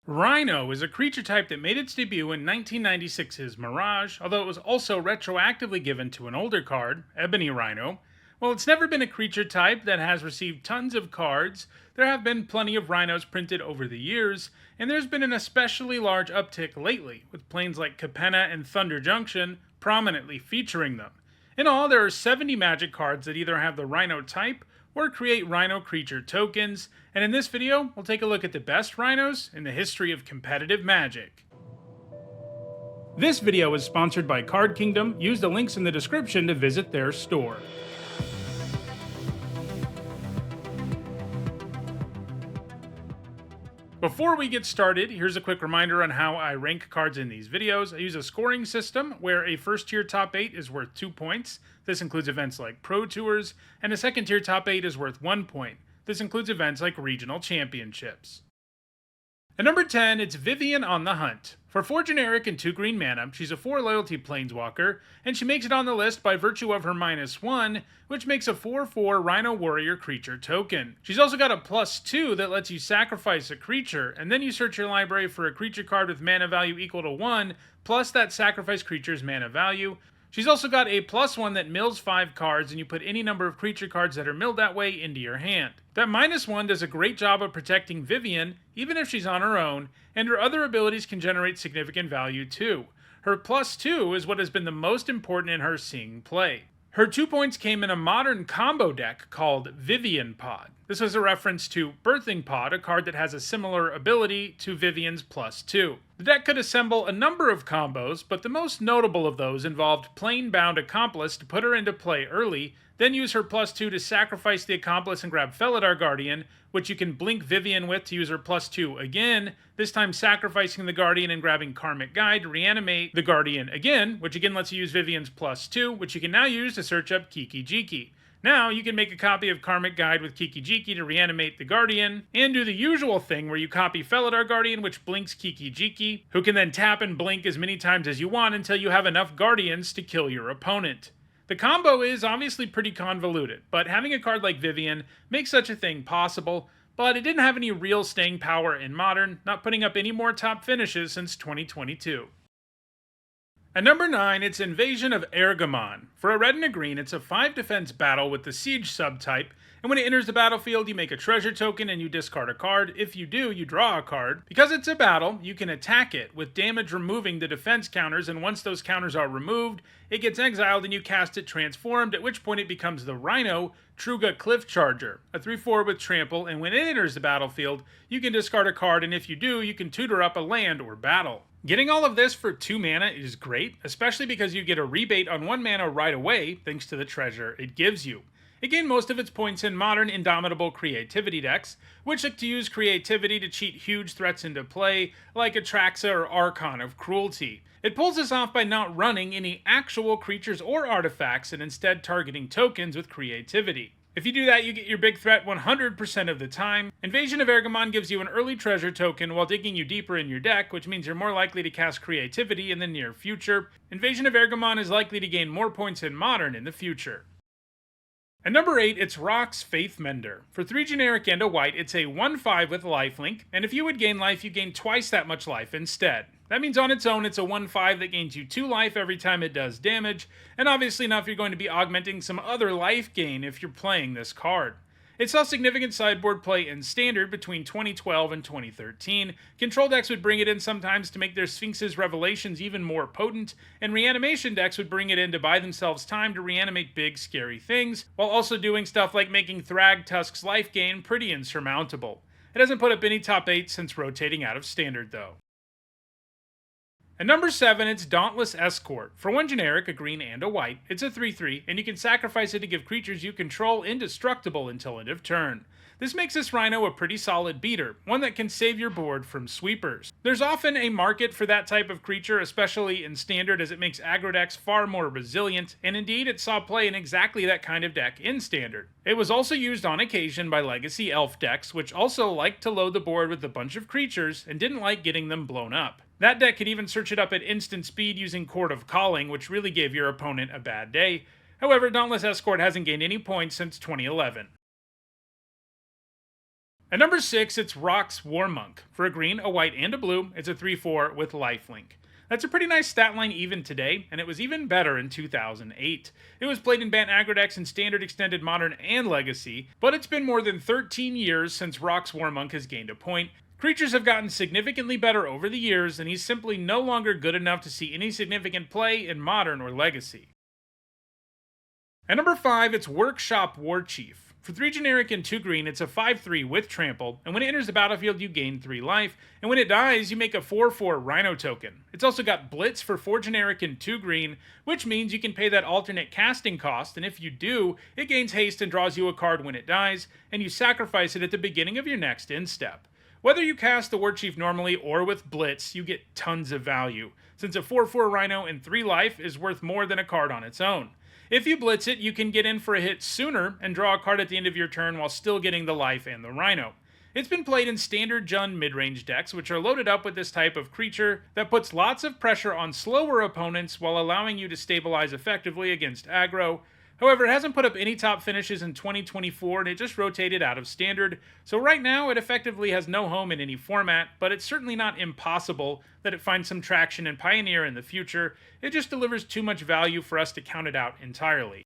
Rhino is a creature type that made its debut in 1996's Mirage, although it was also retroactively given to an older card, Ebony Rhino. While it's never been a creature type that has received tons of cards, there have been plenty of Rhinos printed over the years, and there's been an especially large uptick lately, with planes like Capenna and Thunder Junction prominently featuring them. In all, there are 70 Magic cards that either have the Rhino type or create Rhino creature tokens, and in this video, we'll take a look at the best Rhinos in the history of competitive Magic. This video is sponsored by Card Kingdom. Use the links in the description to visit their store. Before we get started, here's a quick reminder on how I rank cards in these videos. I use a scoring system where a first tier top 8 is worth 2 points. This includes events like Pro Tours, and a second tier top 8 is worth 1 point. This includes events like regional championships. At number 10, it's Vivien on the Hunt. For 4 generic and 2 green mana, she's a 4 loyalty planeswalker, and she makes it on the list by virtue of her -1, which makes a 4/4 Rhino Warrior creature token. She's also got a +2 that lets you sacrifice a creature, and then you search your library for a creature card with mana value equal to 1, plus that sacrifice creature's mana value. She's also got a +1 that mills 5 cards, and you put any number of creature cards that are milled that way into your hand. That -1 does a great job of protecting Vivien, even if she's on her own, and her other abilities can generate significant value too. Her +2 is what has been the most important in her seeing play. Her 2 points came in a modern combo deck called Vivien Pod. This was a reference to Birthing Pod, a card that has a similar ability to Vivien's +2. The deck could assemble a number of combos, but the most notable of those involved Plane-Bound Accomplice to put her into play early, then use her +2 to sacrifice the Accomplice and grab Felidar Guardian, which you can blink Vivien with to use her +2 again, this time sacrificing the Guardian and grabbing Karmic Guide to reanimate the Guardian again, which again lets you use Vivien's +2, which you can now use to search up Kiki-Jiki. Now, you can make a copy of Karmic Guide with Kiki-Jiki to reanimate the Guardian, and do the usual thing where you copy Felidar Guardian, which blinks Kiki-Jiki, who can then tap and blink as many times as you want until you have enough Guardians to kill your opponent. The combo is obviously pretty convoluted, but having a card like Vivien makes such a thing possible, but it didn't have any real staying power in Modern, not putting up any more top finishes since 2022. At number 9, it's Invasion of Ergamon. For a red and a green, it's a 5 defense battle with the Siege subtype, and when it enters the battlefield, you make a treasure token and you discard a card. If you do, you draw a card. Because it's a battle, you can attack it, with damage removing the defense counters, and once those counters are removed, it gets exiled and you cast it transformed, at which point it becomes the Rhino Truga Cliff Charger, a 3/4 with trample, and when it enters the battlefield, you can discard a card, and if you do, you can tutor up a land or battle. Getting all of this for 2 mana is great, especially because you get a rebate on 1 mana right away thanks to the treasure it gives you. It gained most of its points in modern Indomitable Creativity decks, which look to use creativity to cheat huge threats into play, like Atraxa or Archon of Cruelty. It pulls this off by not running any actual creatures or artifacts and instead targeting tokens with creativity. If you do that, you get your big threat 100% of the time. Invasion of Ergamon gives you an early treasure token while digging you deeper in your deck, which means you're more likely to cast creativity in the near future. Invasion of Ergamon is likely to gain more points in Modern in the future. At number 8, it's Rock's Faith Mender. For 3 generic and a white, it's a 1/5 with lifelink, and if you would gain life, you gain twice that much life instead. That means on its own, it's a 1/5 that gains you 2 life every time it does damage, and obviously enough you're going to be augmenting some other life gain if you're playing this card. It saw significant sideboard play in Standard between 2012 and 2013. Control decks would bring it in sometimes to make their Sphinx's Revelations even more potent, and reanimation decks would bring it in to buy themselves time to reanimate big, scary things, while also doing stuff like making Thragtusk's life gain pretty insurmountable. It hasn't put up any top 8 since rotating out of Standard, though. At number 7, it's Dauntless Escort. For 1 generic, a green and a white, it's a 3/3, and you can sacrifice it to give creatures you control indestructible until end of turn. This makes this Rhino a pretty solid beater, one that can save your board from sweepers. There's often a market for that type of creature, especially in Standard, as it makes aggro decks far more resilient, and indeed it saw play in exactly that kind of deck in Standard. It was also used on occasion by Legacy Elf decks, which also liked to load the board with a bunch of creatures and didn't like getting them blown up. That deck could even search it up at instant speed using Court of Calling, which really gave your opponent a bad day. However, Dauntless Escort hasn't gained any points since 2011. At number 6, it's Rock's Warmonk. For a green, a white, and a blue, it's a 3/4 with lifelink. That's a pretty nice stat line even today, and it was even better in 2008. It was played in Bant aggro decks in Standard, Extended, Modern, and Legacy, but it's been more than 13 years since Rock's Warmonk has gained a point. Creatures have gotten significantly better over the years, and he's simply no longer good enough to see any significant play in Modern or Legacy. At number 5, it's Workshop Warchief. For 3 generic and 2 green, it's a 5/3 with trample, and when it enters the battlefield, you gain 3 life, and when it dies, you make a 4/4 Rhino token. It's also got Blitz for 4 generic and 2 green, which means you can pay that alternate casting cost, and if you do, it gains haste and draws you a card when it dies, and you sacrifice it at the beginning of your next end step. Whether you cast the Warchief normally or with Blitz, you get tons of value, since a 4/4 Rhino and 3 life is worth more than a card on its own. If you blitz it, you can get in for a hit sooner and draw a card at the end of your turn while still getting the life and the Rhino. It's been played in Standard Jund mid-range decks, which are loaded up with this type of creature that puts lots of pressure on slower opponents while allowing you to stabilize effectively against aggro. However, it hasn't put up any top finishes in 2024 and it just rotated out of Standard, so right now it effectively has no home in any format, but it's certainly not impossible that it finds some traction in Pioneer in the future. It just delivers too much value for us to count it out entirely.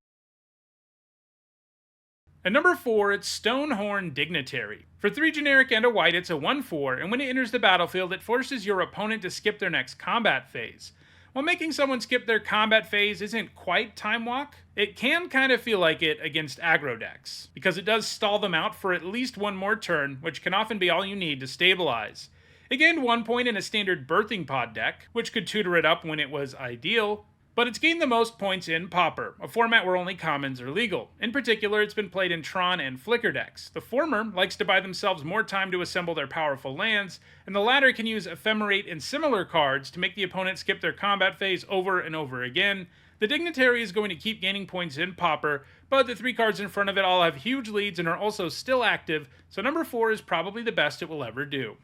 At number 4, it's Stonehorn Dignitary. For 3 generic and a white, it's a 1/4, and when it enters the battlefield, it forces your opponent to skip their next combat phase. While making someone skip their combat phase isn't quite Time Walk, it can kind of feel like it against aggro decks, because it does stall them out for at least one more turn, which can often be all you need to stabilize. It gained 1 point in a standard Birthing Pod deck, which could tutor it up when it was ideal, but it's gained the most points in Pauper, a format where only commons are legal. In particular, it's been played in Tron and Flicker decks. The former likes to buy themselves more time to assemble their powerful lands, and the latter can use Ephemerate and similar cards to make the opponent skip their combat phase over and over again. The Dignitary is going to keep gaining points in Pauper, but the 3 cards in front of it all have huge leads and are also still active, so number 4 is probably the best it will ever do.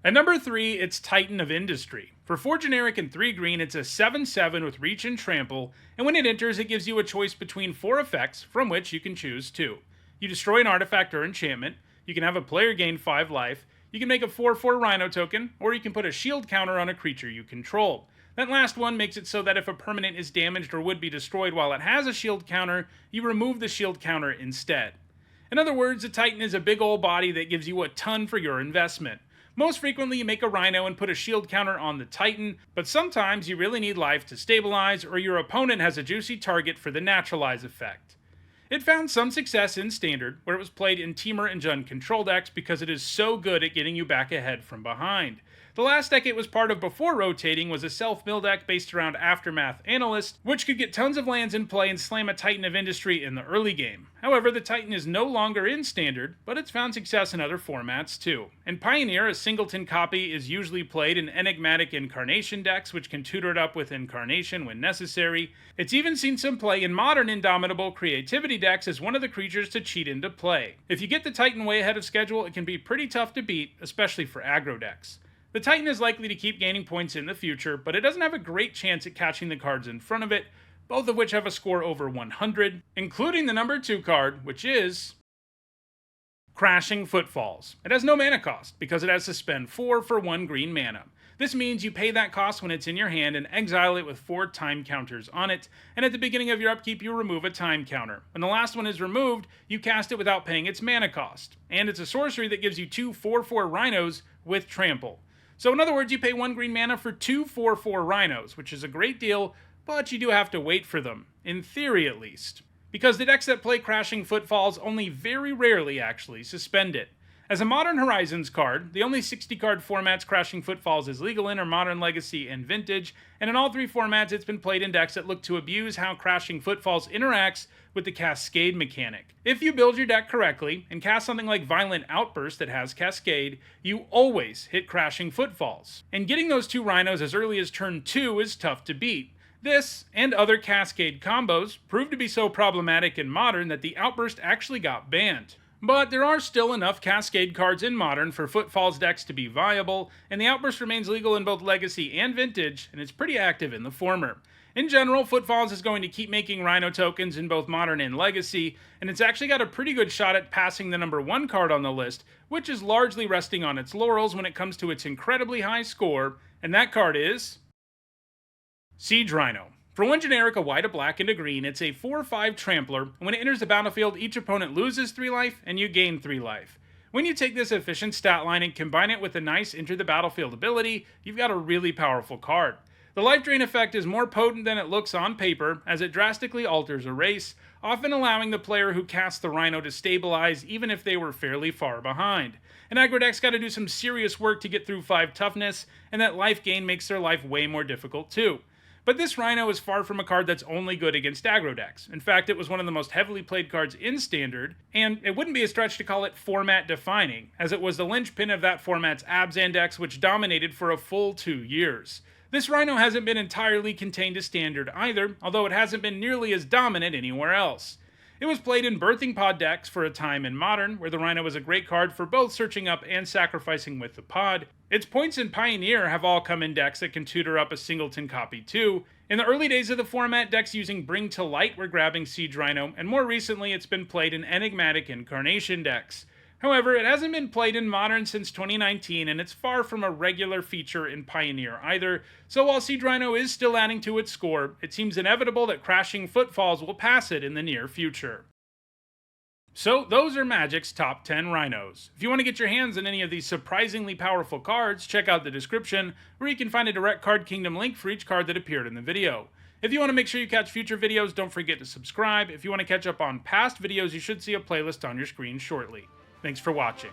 At number 3, it's Titan of Industry. For 4 generic and 3 green, it's a 7/7 with reach and trample, and when it enters, it gives you a choice between 4 effects, from which you can choose 2. You destroy an artifact or enchantment, you can have a player gain 5 life, you can make a 4/4 Rhino token, or you can put a shield counter on a creature you control. That last one makes it so that if a permanent is damaged or would be destroyed while it has a shield counter, you remove the shield counter instead. In other words, a Titan is a big old body that gives you a ton for your investment. Most frequently, you make a Rhino and put a shield counter on the Titan, but sometimes you really need life to stabilize, or your opponent has a juicy target for the naturalize effect. It found some success in Standard, where it was played in Temur and Jund control decks because it is so good at getting you back ahead from behind. The last deck it was part of before rotating was a self-mill deck based around Aftermath Analyst, which could get tons of lands in play and slam a Titan of Industry in the early game. However, the Titan is no longer in Standard, but it's found success in other formats too. In Pioneer, a singleton copy is usually played in Enigmatic Incarnation decks, which can tutor it up with Incarnation when necessary. It's even seen some play in modern Indomitable Creativity decks as one of the creatures to cheat into play. If you get the Titan way ahead of schedule, it can be pretty tough to beat, especially for aggro decks. The Titan is likely to keep gaining points in the future, but it doesn't have a great chance at catching the cards in front of it, both of which have a score over 100, including the number 2 card, which is Crashing Footfalls. It has no mana cost, because it has to spend 4 for 1 green mana. This means you pay that cost when it's in your hand and exile it with 4 time counters on it, and at the beginning of your upkeep you remove a time counter. When the last one is removed, you cast it without paying its mana cost. And it's a sorcery that gives you 2 4/4 Rhinos with trample. So in other words, you pay 1 green mana for 2 4/4 Rhinos, which is a great deal, but you do have to wait for them, in theory at least. Because the decks that play Crashing Footfalls only very rarely actually suspend it. As a Modern Horizons card, the only 60-card formats Crashing Footfalls is legal in are Modern, Legacy, and Vintage, and in all 3 formats it's been played in decks that look to abuse how Crashing Footfalls interacts with the Cascade mechanic. If you build your deck correctly, and cast something like Violent Outburst that has Cascade, you always hit Crashing Footfalls. And getting those 2 Rhinos as early as turn 2 is tough to beat. This, and other Cascade combos, proved to be so problematic in Modern that the Outburst actually got banned. But there are still enough Cascade cards in Modern for Footfalls decks to be viable, and the Outburst remains legal in both Legacy and Vintage, and it's pretty active in the former. In general, Footfalls is going to keep making Rhino tokens in both Modern and Legacy, and it's actually got a pretty good shot at passing the number 1 card on the list, which is largely resting on its laurels when it comes to its incredibly high score, and that card is Siege Rhino. For 1 generic, a white, a black, and a green, it's a 4/5 trampler, and when it enters the battlefield, each opponent loses 3 life, and you gain 3 life. When you take this efficient stat line and combine it with a nice enter the battlefield ability, you've got a really powerful card. The life drain effect is more potent than it looks on paper, as it drastically alters a race, often allowing the player who casts the Rhino to stabilize even if they were fairly far behind. An aggro deck's got to do some serious work to get through 5 toughness, and that life gain makes their life way more difficult too. But this Rhino is far from a card that's only good against aggro decks. In fact, it was one of the most heavily played cards in Standard, and it wouldn't be a stretch to call it format defining, as it was the linchpin of that format's Abzan decks, which dominated for a full 2 years. This Rhino hasn't been entirely contained to Standard either, although it hasn't been nearly as dominant anywhere else. It was played in birthing pod decks for a time in Modern, where the Rhino was a great card for both searching up and sacrificing with the pod. Its points in Pioneer have all come in decks that can tutor up a singleton copy too. In the early days of the format, decks using Bring to Light were grabbing Siege Rhino, and more recently it's been played in enigmatic Incarnation decks. However, it hasn't been played in Modern since 2019, and it's far from a regular feature in Pioneer either, so while Siege Rhino is still adding to its score, it seems inevitable that Crashing Footfalls will pass it in the near future. So those are Magic's top 10 Rhinos. If you want to get your hands on any of these surprisingly powerful cards, check out the description, where you can find a direct Card Kingdom link for each card that appeared in the video. If you want to make sure you catch future videos, don't forget to subscribe. If you want to catch up on past videos, you should see a playlist on your screen shortly. Thanks for watching.